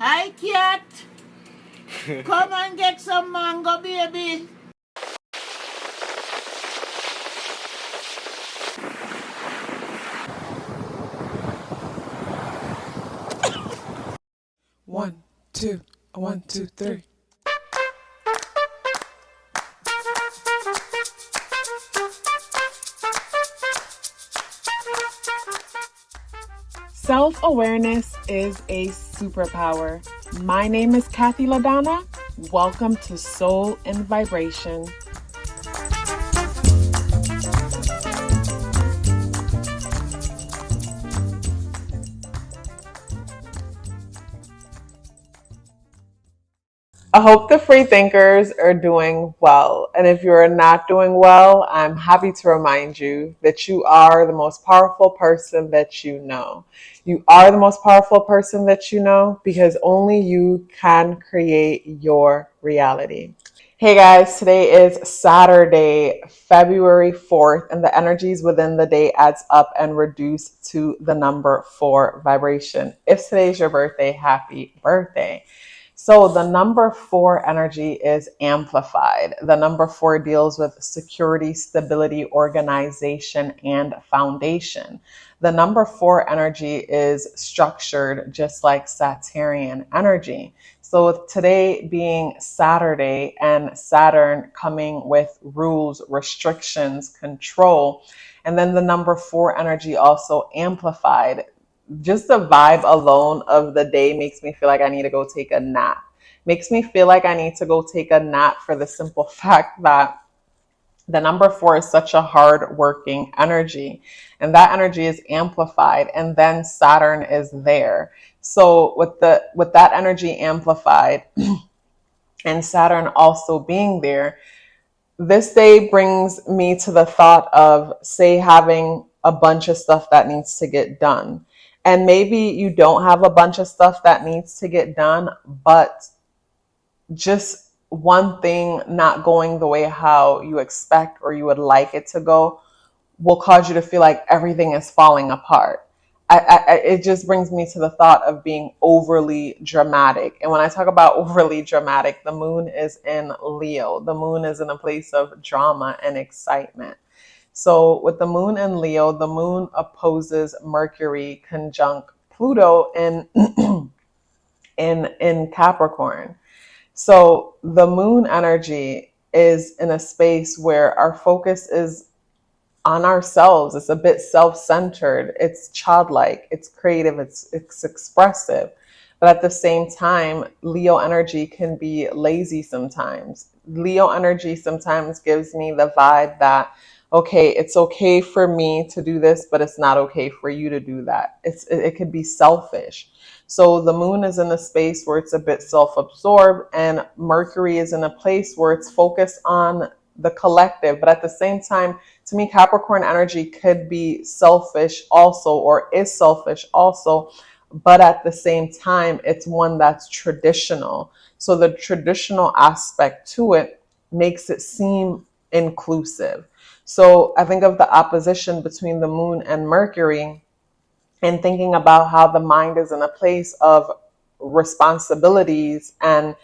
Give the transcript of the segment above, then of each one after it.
Hi, cat. Come and get some mango, baby. One, two, 1, 2, 3. Self-awareness is a superpower. My name is KathyLaDonna. Welcome to Soul and Vibration. I hope the free thinkers are doing well. And if you're not doing well, I'm happy to remind you that you are the most powerful person that you know. You are the most powerful person that you know because only you can create your reality. Hey guys, today is Saturday, February 4th, and the energies within the day adds up and reduce to the number 4 vibration. If today's your birthday, happy birthday. So the number 4 energy is amplified. The number 4 deals with security, stability, organization, and foundation. The number 4 energy is structured just like Saturnian energy. So with today being Saturday and Saturn coming with rules, restrictions, control, and then the number 4 energy also amplified, just the vibe alone of the day makes me feel like I need to go take a nap. Makes me feel like I need to go take a nap for the simple fact that the number 4 is such a hard working energy, and that energy is amplified, and then Saturn is there. So with that energy amplified and Saturn also being there, this day brings me to the thought of, say, having a bunch of stuff that needs to get done. And maybe you don't have a bunch of stuff that needs to get done, but just one thing not going the way how you expect or you would like it to go will cause you to feel like everything is falling apart. It just brings me to the thought of being overly dramatic. And when I talk about overly dramatic, the moon is in Leo. The moon is in a place of drama and excitement. So with the moon in Leo, the moon opposes Mercury conjunct Pluto in Capricorn. So the moon energy is in a space where our focus is on ourselves. It's a bit self-centered. It's childlike. It's creative. It's expressive. But at the same time, Leo energy can be lazy sometimes. Leo energy sometimes gives me the vibe that, okay, it's okay for me to do this, but it's not okay for you to do that. It could be selfish. So the moon is in a space where it's a bit self-absorbed, and Mercury is in a place where it's focused on the collective. But at the same time, to me, Capricorn energy could be selfish also, or is selfish also, but at the same time, it's one that's traditional. So the traditional aspect to it makes it seem inclusive. So I think of the opposition between the moon and Mercury, and thinking about how the mind is in a place of responsibilities and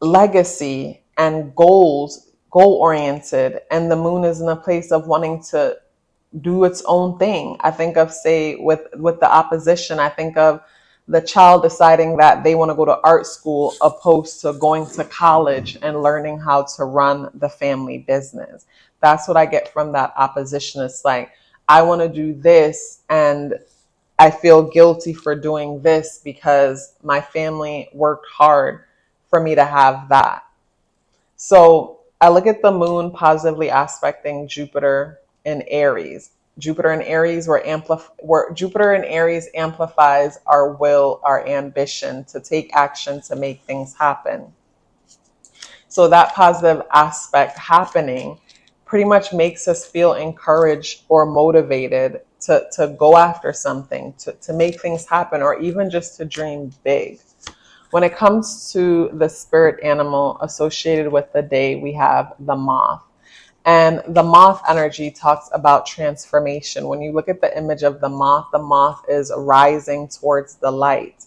legacy and goal oriented, and the moon is in a place of wanting to do its own thing. I think of, say, with the opposition, I think of the child deciding that they want to go to art school opposed to going to college and learning how to run the family business. That's what I get from that opposition. It's like, I want to do this, and I feel guilty for doing this because my family worked hard for me to have that. So I look at the moon positively aspecting Jupiter in Aries. Jupiter in Aries, where Jupiter in Aries amplifies our will, our ambition to take action to make things happen. So that positive aspect happening pretty much makes us feel encouraged or motivated to go after something, to make things happen, or even just to dream big. When it comes to the spirit animal associated with the day, we have the moth. And the moth energy talks about transformation. When you look at the image of the moth is rising towards the light.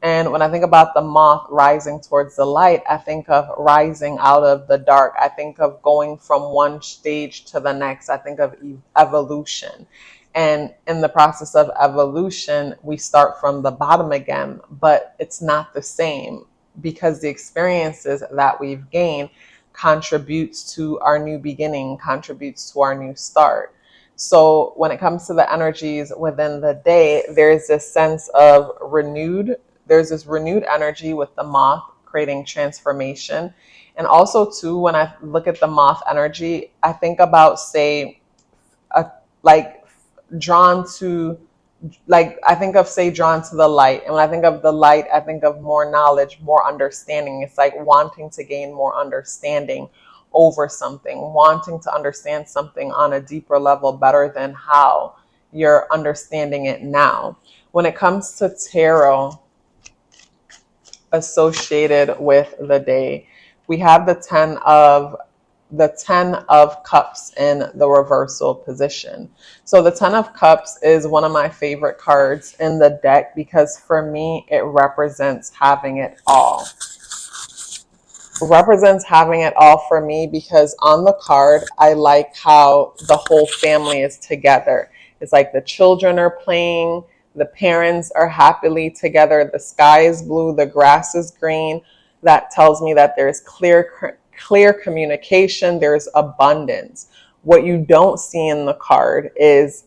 And when I think about the moth rising towards the light, I think of rising out of the dark. I think of going from one stage to the next. I think of evolution. And in the process of evolution, we start from the bottom again, but it's not the same because the experiences that we've gained contributes to our new beginning, contributes to our new start. So when it comes to the energies within the day, there's this sense of there's this renewed energy with the moth creating transformation. And also too, when I look at the moth energy, I think about, say, like drawn to, like I think of, say, drawn to the light. And when I think of the light, I think of more knowledge, more understanding. It's like wanting to gain more understanding over something, wanting to understand something on a deeper level better than how you're understanding it now. When it comes to tarot associated with the day, we have the 10 of cups in the reversal position. So the 10 of cups is one of my favorite cards in the deck because for me it represents having it all. Represents having it all for me because on the card I like how the whole family is together. It's like the children are playing, the parents are happily together, the sky is blue, the grass is green. That tells me that there's clear communication, there's abundance. What you don't see in the card is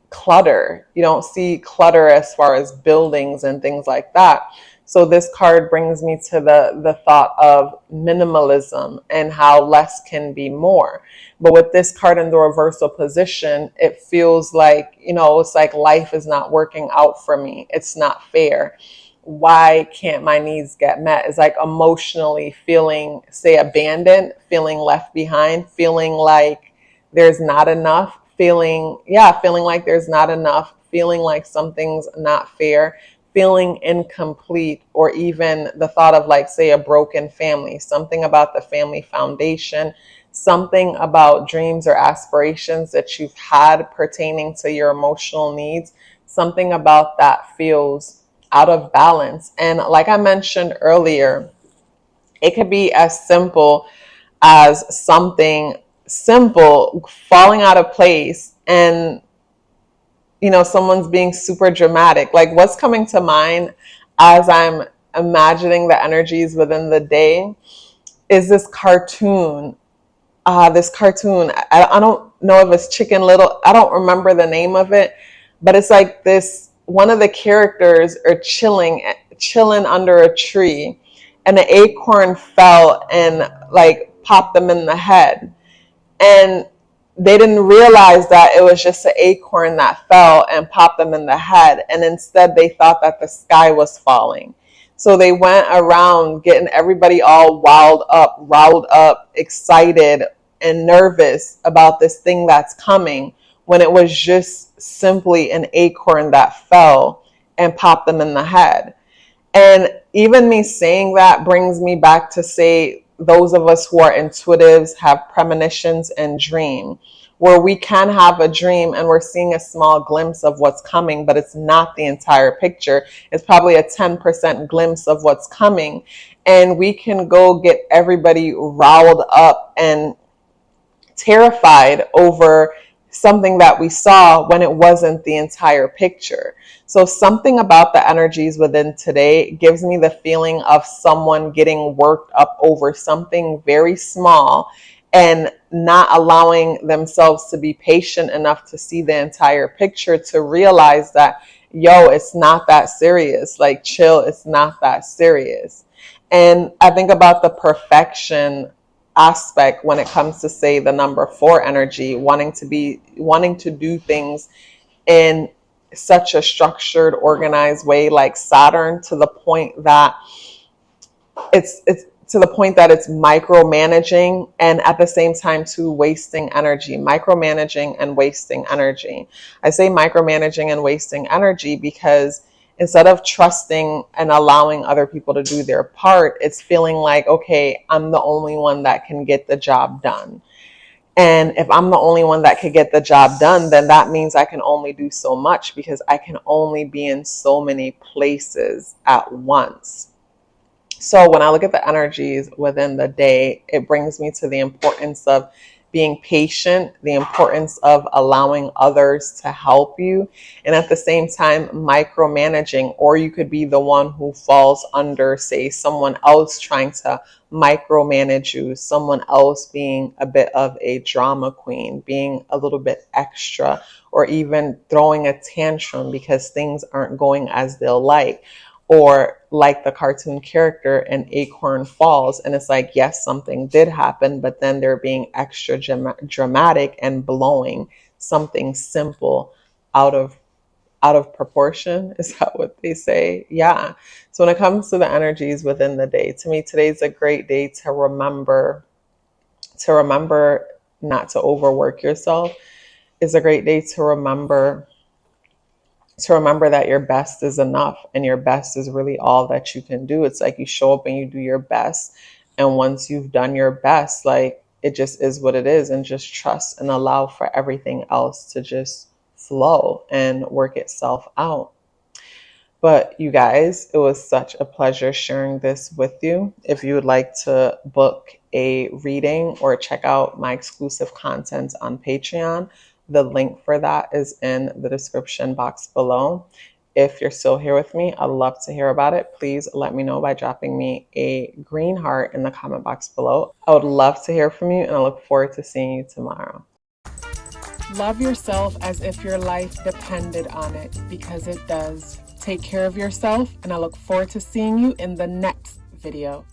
clutter. You don't see clutter as far as buildings and things like that. So this card brings me to the thought of minimalism and how less can be more. But with this card in the reversal position, it feels like, it's like life is not working out for me. It's not fair. Why can't my needs get met? It's like emotionally feeling, say, abandoned, feeling left behind, feeling like there's not enough, feeling like there's not enough, feeling like something's not fair, feeling incomplete, or even the thought of, like, say, a broken family, something about the family foundation, something about dreams or aspirations that you've had pertaining to your emotional needs, something about that feels out of balance. And like I mentioned earlier, it could be as simple as something simple falling out of place and someone's being super dramatic. Like, what's coming to mind as I'm imagining the energies within the day is this cartoon. I don't know if it's Chicken Little. I don't remember the name of it, but it's like this. One of the characters are chilling under a tree, and an acorn fell and like popped them in the head. And they didn't realize that it was just an acorn that fell and popped them in the head. And instead they thought that the sky was falling. So they went around getting everybody all riled up, excited and nervous about this thing that's coming, when it was just simply an acorn that fell and popped them in the head. And even me saying that brings me back to, say, those of us who are intuitives have premonitions and dream, where we can have a dream and we're seeing a small glimpse of what's coming, but it's not the entire picture. It's probably a 10% glimpse of what's coming. And we can go get everybody riled up and terrified over something that we saw when it wasn't the entire picture. So something about the energies within today gives me the feeling of someone getting worked up over something very small and not allowing themselves to be patient enough to see the entire picture, to realize that, it's not that serious. Like, chill, it's not that serious. And I think about the perfection aspect when it comes to, say, the number 4 energy, wanting to do things in such a structured, organized way, like Saturn, to the point that it's micromanaging, and at the same time too wasting energy. Micromanaging and wasting energy. I say micromanaging and wasting energy because instead of trusting and allowing other people to do their part, it's feeling like, okay, I'm the only one that can get the job done. And if I'm the only one that could get the job done, then that means I can only do so much because I can only be in so many places at once. So when I look at the energies within the day, it brings me to the importance of being patient, the importance of allowing others to help you, and at the same time, micromanaging, or you could be the one who falls under, say, someone else trying to micromanage you, someone else being a bit of a drama queen, being a little bit extra, or even throwing a tantrum because things aren't going as they'll like. Or like the cartoon character in Acorn Falls, and it's like, yes, something did happen, but then they're being extra dramatic and blowing something simple out of proportion. Is that what they say? Yeah. So when it comes to the energies within the day, to me, today's a great day to remember not to overwork yourself. It's a great day to remember that your best is enough and your best is really all that you can do. It's like you show up and you do your best. And once you've done your best, like it just is what it is, and just trust and allow for everything else to just flow and work itself out. But you guys, it was such a pleasure sharing this with you. If you would like to book a reading or check out my exclusive content on Patreon, the link for that is in the description box below. If you're still here with me, I'd love to hear about it. Please let me know by dropping me a green heart in the comment box below. I would love to hear from you, and I look forward to seeing you tomorrow. Love yourself as if your life depended on it, because it does. Take care of yourself, and I look forward to seeing you in the next video.